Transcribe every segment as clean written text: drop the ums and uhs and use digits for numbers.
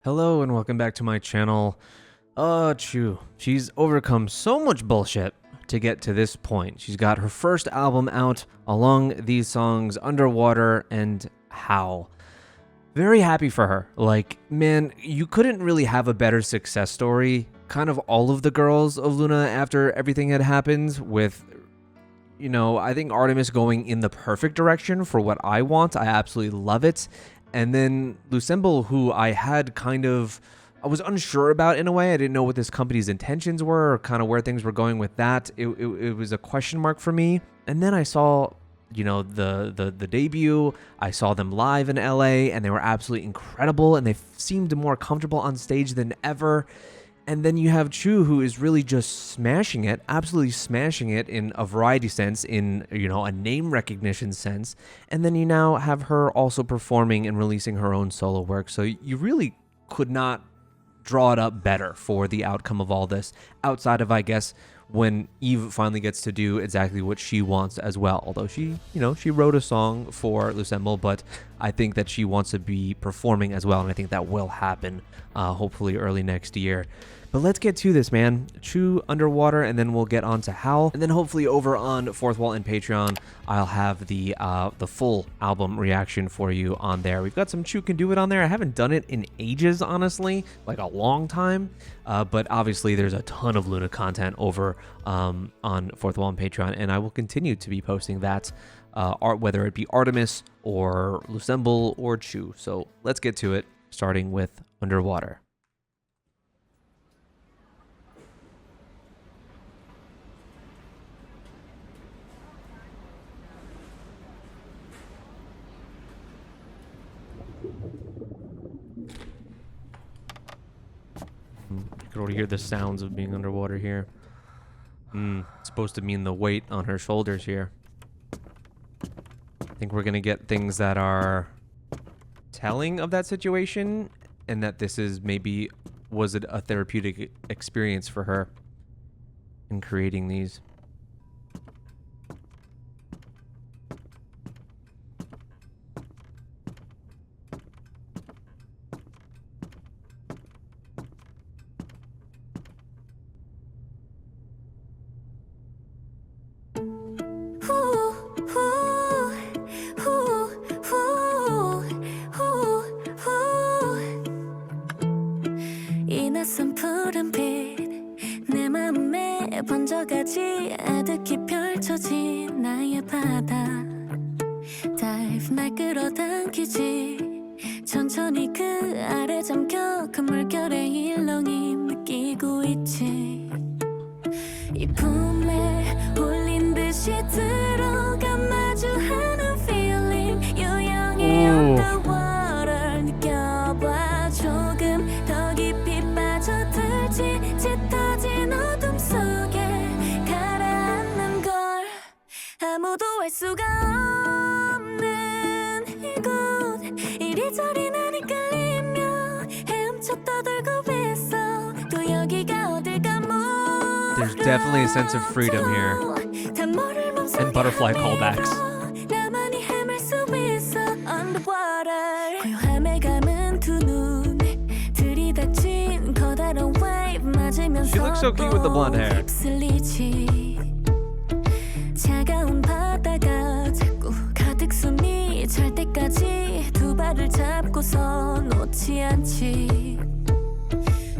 Hello and welcome back to my channel. CHUU. She's overcome so much bullshit to get to this point. She's got her first album out along these songs, Underwater and Howl. Very happy for her. Like, man, you couldn't really have a better success story. Kind of all of the girls of LOONA after everything had happened with, you know, I think Artemis going in the perfect direction for what I want. I absolutely love it. And then LOONA, who I was unsure about in a way. I didn't know what this company's intentions were or kind of where things were going with that. It was a question mark for me. And then I saw, you know, the debut. I saw them live in LA and they were absolutely incredible and they seemed more comfortable on stage than ever. And then you have CHUU, who is really just smashing it, absolutely smashing it in a variety sense, in, you know, a name recognition sense. And then you now have her also performing and releasing her own solo work. So you really could not draw it up better for the outcome of all this, outside of, I guess, when Eve finally gets to do exactly what she wants as well. Although she wrote a song for LOONA, but I think that she wants to be performing as well, and I think that will happen hopefully early next year. But let's get to this, man. CHUU, Underwater, and then we'll get on to Howl. And then hopefully over on Fourthwall and Patreon, I'll have the full album reaction for you on there. We've got some CHUU Can Do It on there. I haven't done it in ages, honestly, like a long time. But obviously there's a ton of LOONA content over on Fourthwall and Patreon, and I will continue to be posting that, whether it be Artemis or LOONA or CHUU. So let's get to it, starting with Underwater. You can already hear the sounds of being underwater here. It's supposed to mean the weight on her shoulders here. I think we're gonna get things that are telling of that situation, and that this is was it a therapeutic experience for her in creating these. 번져가지 아득히 펼쳐진 나의 바다 Dive 날 끌어당기지 천천히 그 아래 잠겨 그 물결의 일렁임 느끼고 있지 이 품에 홀린 듯이 들어가 마주하는 feeling 유영이 underwater 느껴봐 조금 더 깊이 빠져들지 짙어진 어둠 속에 가라앉는 걸 아무도 알 수가 없는 이곳 이리저리 난 헷갈리며 헤엄쳐 떠들고 있어 또 여기가 어딜까 There's definitely a sense of freedom here and butterfly callbacks. 나만이 헤맬 수 있어 underwater 고요함에 감은 두 눈 들이닥친 커다란 wave 맞으면서 She looks so cute with the blonde hair. 차가운 바다가 자꾸 가득 숨이 찰 때까지 두 발을 잡고서 놓지 않지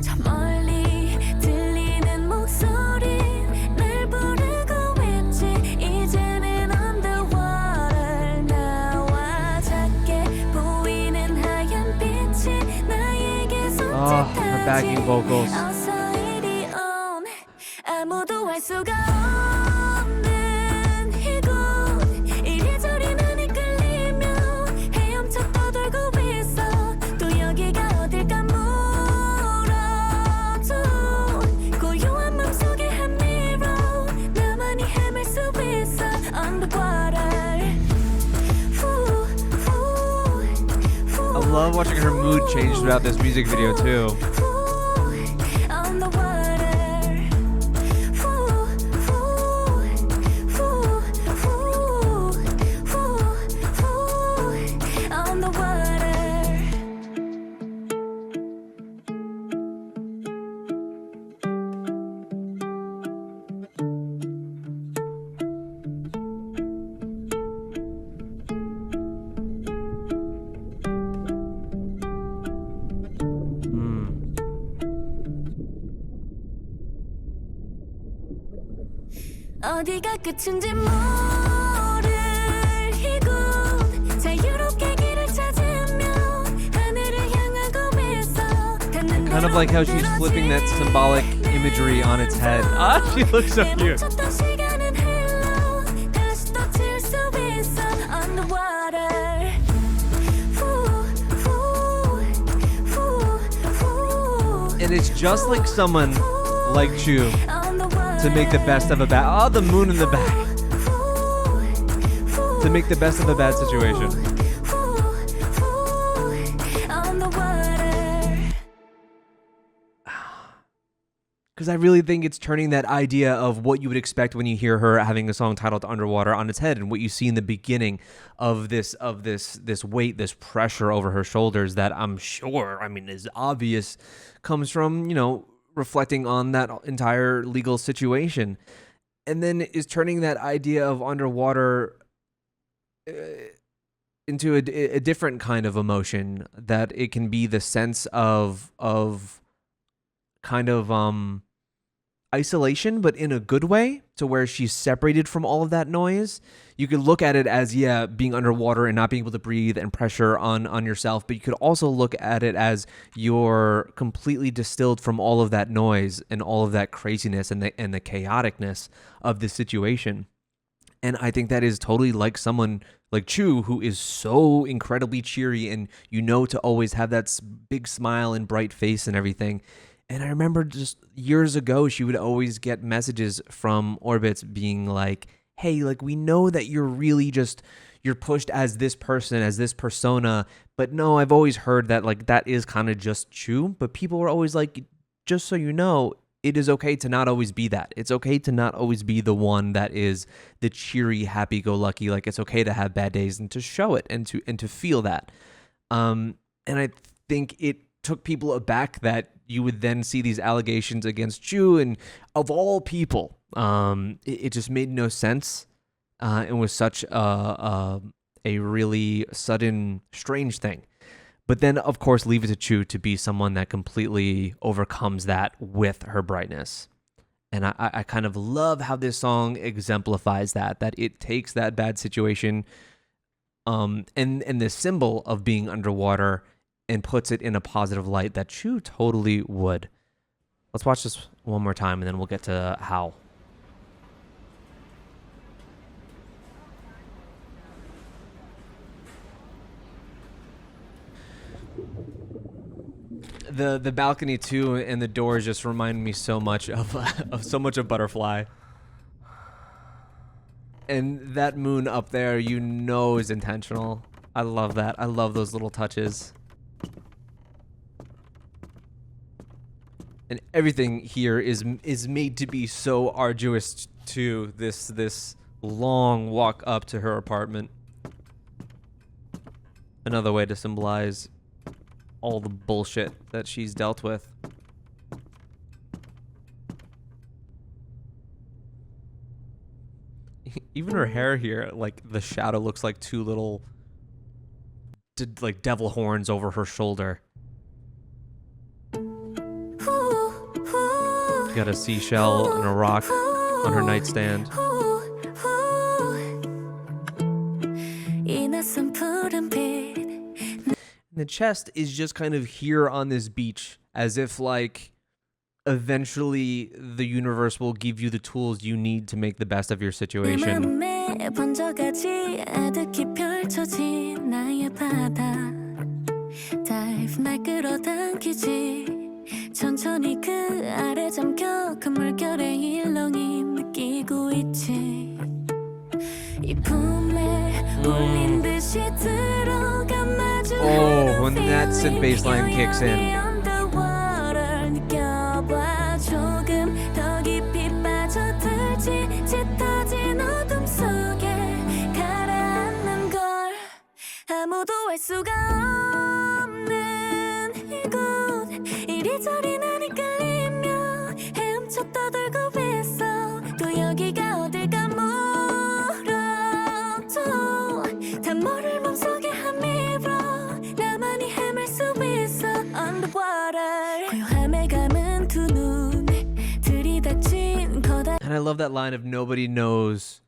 저 멀리 들리는 목소리 날 부르고 있지 이제는 underwater 나와 작게 보이는 하얀 빛이 나에게 손짓하지 her backing vocals. 어서 이리 온 아무도 알 수가 없는 이곳 이리저리 난 이끌리며 헤엄쳐 떠돌고 있어 또 여기가 어딜까 물어줘 고요한 맘속에 한 mirror 나만이 헤맬 수 있어 underwater I love watching her mood change throughout this music video too. 어디가 끝인지 모를 이곳 자유롭게 길을 찾으며 하늘을 향하고 있어 Kind of like how she's flipping that symbolic imagery on its head. Ah, she looks so cute. 멈췄던 시간은 흘러 다시 또 칠 수 있어 underwater And it's just like someone like CHUU to make the best of a bad. Oh, the moon in the back. To make the best of a bad situation. Because I really think it's turning that idea of what you would expect when you hear her having a song titled Underwater on its head, and what you see in the beginning of this weight, this pressure over her shoulders that I'm sure, I mean, is obvious, comes from, you know, reflecting on that entire legal situation. And then is turning that idea of underwater into a different kind of emotion, that it can be the sense of kind of isolation, but in a good way, to where she's separated from all of that noise. You could look at it as, yeah, being underwater and not being able to breathe and pressure on yourself, but you could also look at it as you're completely distilled from all of that noise and all of that craziness and the chaoticness of this situation. And I think that is totally like someone like CHUU, who is so incredibly cheery and, you know, to always have that big smile and bright face and everything. And I remember just years ago, she would always get messages from Orbits being like, hey, like, we know that you're really just, you're pushed as this person, as this persona. But no, I've always heard that, like, that is kind of just CHUU. But people were always like, just so you know, it is okay to not always be that. It's okay to not always be the one that is the cheery, happy-go-lucky. Like, it's okay to have bad days and to show it and to feel that. And I think it took people aback that you would then see these allegations against CHUU, and of all people, it just made no sense. It was such a really sudden, strange thing. But then, of course, leave it to CHUU to be someone that completely overcomes that with her brightness. And I kind of love how this song exemplifies that it takes that bad situation and the symbol of being underwater and puts it in a positive light that CHUU totally would. Let's watch this one more time, and then we'll get to Howl. The balcony too, and the doors just remind me so much of Butterfly. And that moon up there, you know, is intentional. I love that. I love those little touches. And everything here is made to be so arduous too. This long walk up to her apartment. Another way to symbolize all the bullshit that she's dealt with. Even her hair here, like the shadow looks like two little like devil horns over her shoulder. She got a seashell and a rock on her nightstand. The chest is just kind of here on this beach, as if like eventually the universe will give you the tools you need to make the best of your situation. Oh, when that synth bass line kicks in. And I love that line of nobody knows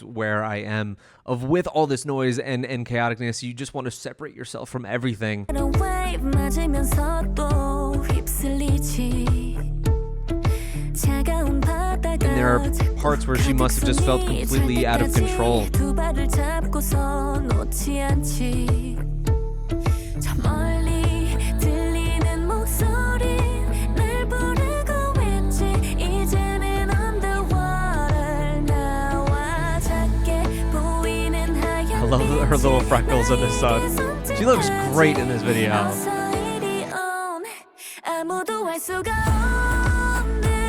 where I am. Of with all this noise and chaoticness, you just want to separate yourself from everything. And there are parts where she must have just felt completely out of control. I love her little freckles in the sun. She looks great in this video.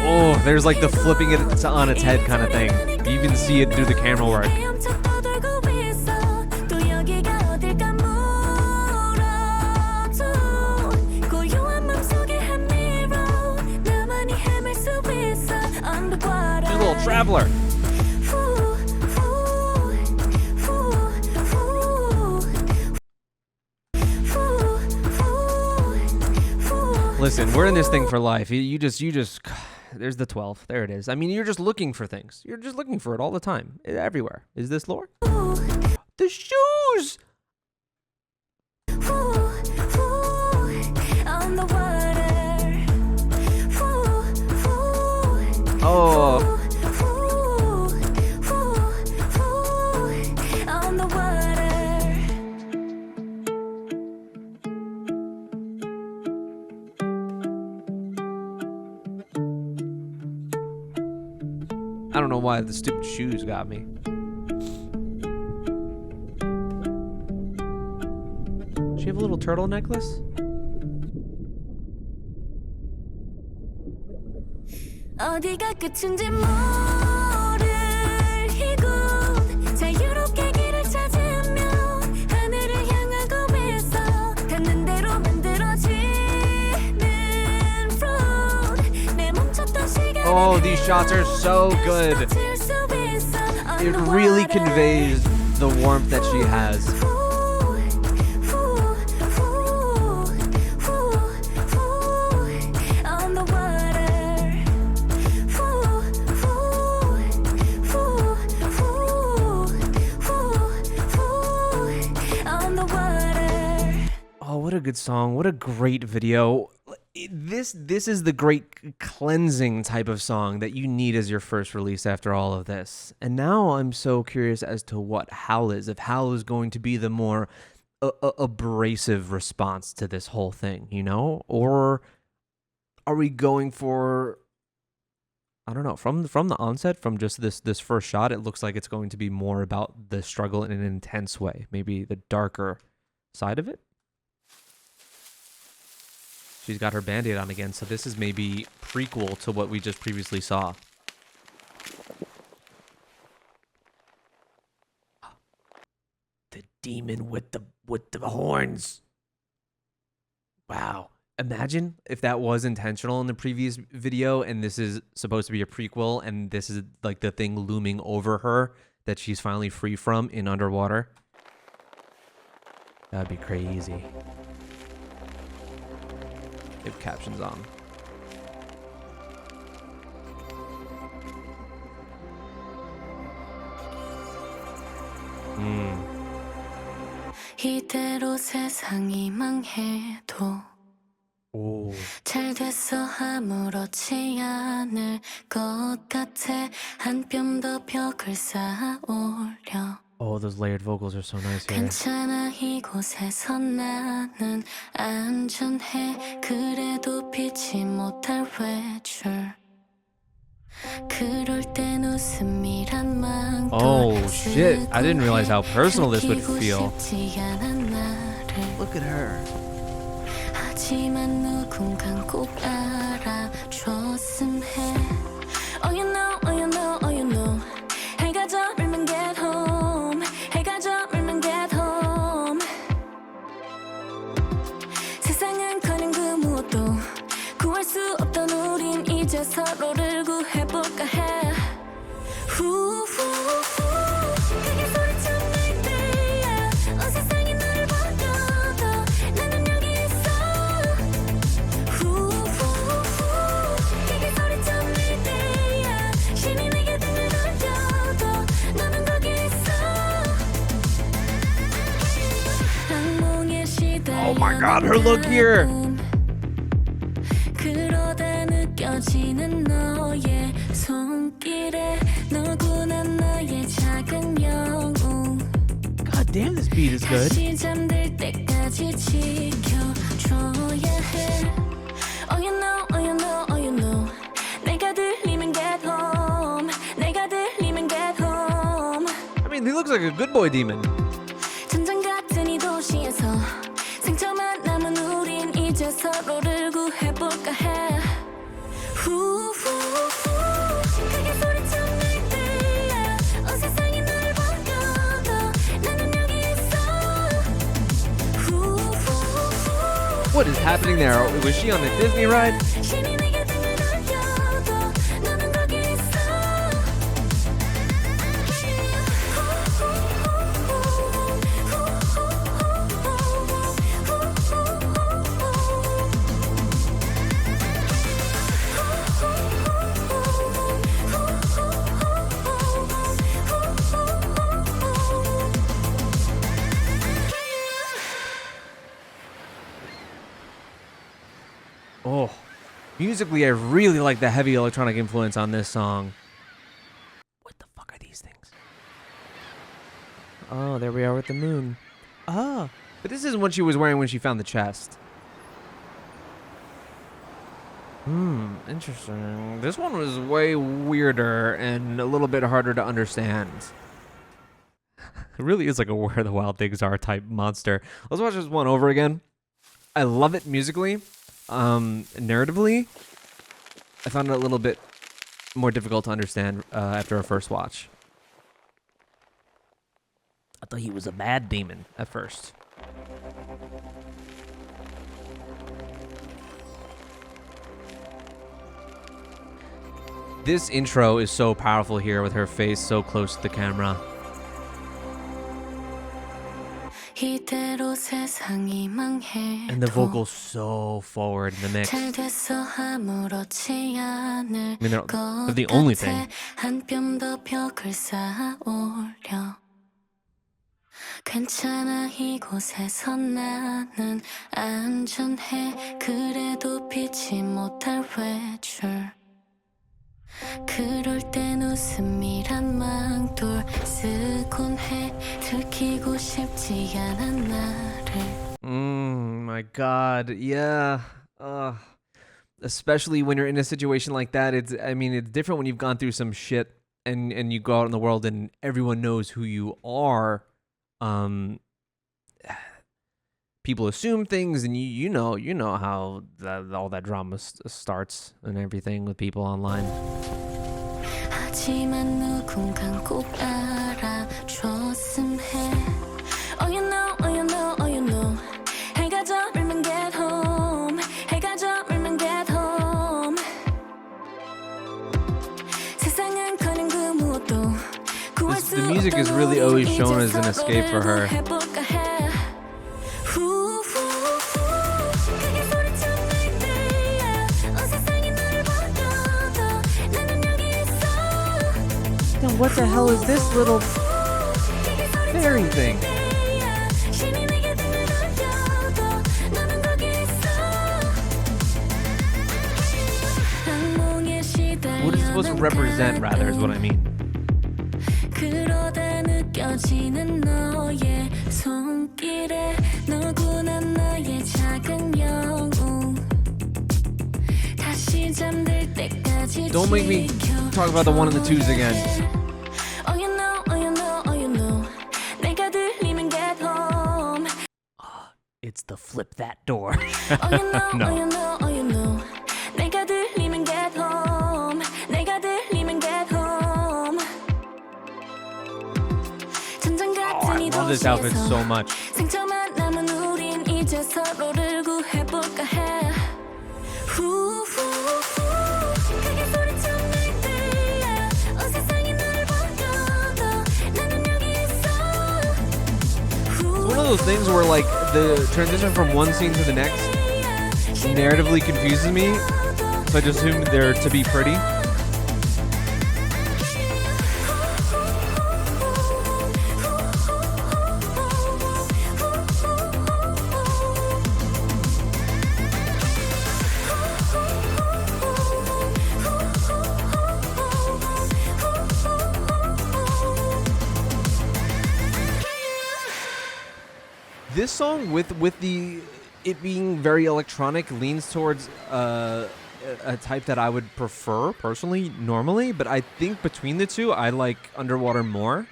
Oh, there's like the flipping it on its head kind of thing. You even see it do the camera work. She's a little traveler. Listen, we're in this thing for life. You just, there's the 12. There it is. I mean, you're just looking for things. You're just looking for it all the time, everywhere. Is this lore? The shoes! Oh. I don't know why the stupid shoes got me. Does she have a little turtle necklace? 어디가 끝인지 모를 이곳 자유롭게 길을 찾으며 하늘을 향하고 있어 닿는 대로 만들어지는 road 내 멈췄던 시간 Oh, these shots are so good. It really conveys the warmth that she has. What a good song. What a great video. This is the great cleansing type of song that you need as your first release after all of this. And now I'm so curious as to what Howl is. If Howl is going to be the more abrasive response to this whole thing, you know? Or are we going for, I don't know, from the onset, from just this first shot, it looks like it's going to be more about the struggle in an intense way. Maybe the darker side of it. She's got her band-aid on again, so this is maybe prequel to what we just previously saw. The demon with the horns. Wow. Imagine if that was intentional in the previous video and this is supposed to be a prequel and this is like the thing looming over her that she's finally free from in underwater. That'd be crazy. If captions on. 이대로 세상이 망해도 오. 잘 됐어 아무렇지 않을 것 같아 한 뼘 더 벽을 쌓아올려 Oh, those layered vocals are so nice here. 괜찮아 이곳에서 나는 안전해 그래도 피치 못할 외출 그럴 땐 웃음이란 만큼 Oh shit, I didn't realize how personal this would feel. Look at her. 하지만 누군간 꼭 알아줬음 해 Oh you know, oh you know, oh you know 해가 저물면 get home 해가 저물면 get home 세상은커녕 그 무엇도 구할 수 없던 우린 이제 서로를 구해볼까 해 후후후 크게 소리쳐 날 때야 온 세상이 너를 버려도 나는 여기 있어 후후후 크게 소리쳐 날 때야 God, her look here. 그러다 느껴지는 너의 손길에 너구나 나의 작은 영웅 God damn, this beat is good. 다시 잠들 때까지 지켜줘야 해. Oh you know, oh you know, oh you know. 내가 들리면 get home. 내가 들리면 get home. I mean, he looks like a good boy demon. 전장 같은 이 도시에서 상처만 남은 우린 이제 서로를 구해볼까 해. 후후후 크게 소리쳐 날 들려. 온 세상이 널 버려도 나는 여기 있어. 후후후 What is happening there? Was she on a Disney ride? 신이 내게 등을 돌려도 너는 거기 있어. Oh, musically, I really like the heavy electronic influence on this song. What the fuck are these things? Oh, there we are with the moon. Ah, but this isn't what she was wearing when she found the chest. Interesting. This one was way weirder and a little bit harder to understand. It really is like a Where the Wild Things Are type monster. Let's watch this one over again. I love it musically. Narratively, I found it a little bit more difficult to understand after our first watch. I thought he was a bad demon at first. This intro is so powerful here with her face so close to the camera. 이대로 세상이 망해. And the vocals so forward in the mix. 잘 됐어 아무렇지 않을 I mean, they're the only thing. 한 뼘 더 벽을 쌓아올려. 괜찮아 이곳에서 나는 안전해. 그래도 피치 못할 외출. 그럴 땐 웃음이란 망돌 쓰곤 해. 들키고 싶지 않아 나를. My God, yeah. Especially when you're in a situation like that. It's different when you've gone through some shit and you go out in the world and everyone knows who you are. People assume things, and you know how all that drama starts and everything with people online. 하지만 누군간 꼭 알아줬음 해. Oh you know, oh you know, oh you know. 해가 저물면 get home. 해가 저물면 get home. 세상은 커녕 그 무엇도 구할 수 The music is really always shown as an escape for her. 해볼까 해. 크게 소리쳐 날 들려. 온 세상이 널 버려도 나는 여기 있어. Now what the hell is this little fairy thing? 신이 내게 등을 돌려도 너는 거기 있어. 악몽에 시달려. What is it supposed to represent, rather, is what I mean. 그러다 느껴지는 너의 손길에 너구나 나의 작은 영웅. 다시 잠들 때까지 Don't make me talk about the one and the twos again. Oh you know, oh you know, oh you know. 내가 들리면 get home. It's the flip that door. Oh you know, No. oh you know, oh you know. 내가 들리면 get home. 내가 들리면 get home. 전장 같은 이 I love this outfit 도시에서 so much. 상처만 남은 우린 이제 서로를 구해볼까 해. 후후후 크게 소리쳐 날 들려. 온 세상이 널 버려도 나는 여기 있어. It's one of those things where, like, the transition from one scene to the next narratively confuses me, so I just assume they're to be pretty. this song with it being very electronic leans towards a type that I would prefer personally normally, but I think between the two I like Underwater more.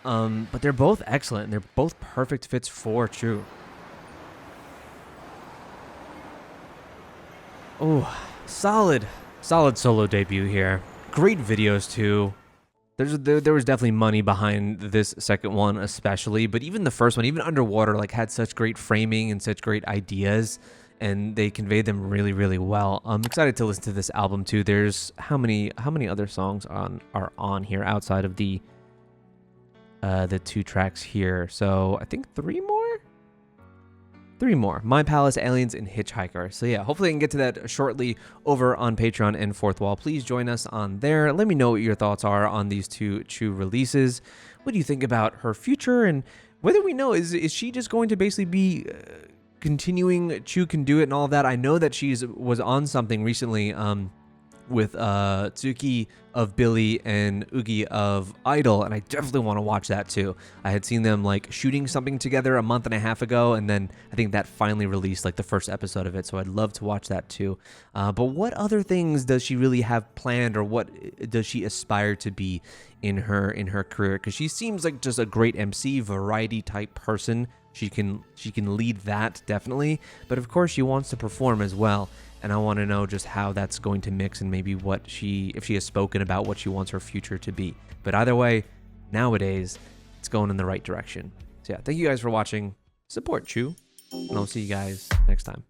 But they're both excellent and they're both perfect fits for CHUU. Oh, solid solo debut here. Great videos too. There was definitely money behind this second one especially, but even the first one, even Underwater, like had such great framing and such great ideas, and they conveyed them really, really well. I'm excited to listen to this album too. There's how many other songs are on here outside of the 2 tracks here? So I think 3 more. My Palace, Aliens, and Hitchhiker. So yeah, hopefully I can get to that shortly over on Patreon and Fourthwall. Please join us on there. Let me know what your thoughts are on these 2 CHUU releases. What do you think about her future, and whether we know, is she just going to basically be continuing CHUU Can Do It and all of that? I know that was on something recently with Tsuki of Billy and Ugi of Idol, and I definitely want to watch that too. I had seen them like shooting something together a month and a half ago, and then I think that finally released like the first episode of it, so I'd love to watch that too. But what other things does she really have planned, or what does she aspire to be in her career? Because she seems like just a great MC, variety type person. She can lead that definitely, but of course she wants to perform as well. And I want to know just how that's going to mix, and maybe if she has spoken about what she wants her future to be. But either way, nowadays, it's going in the right direction. So yeah, thank you guys for watching. Support CHUU, and I'll see you guys next time.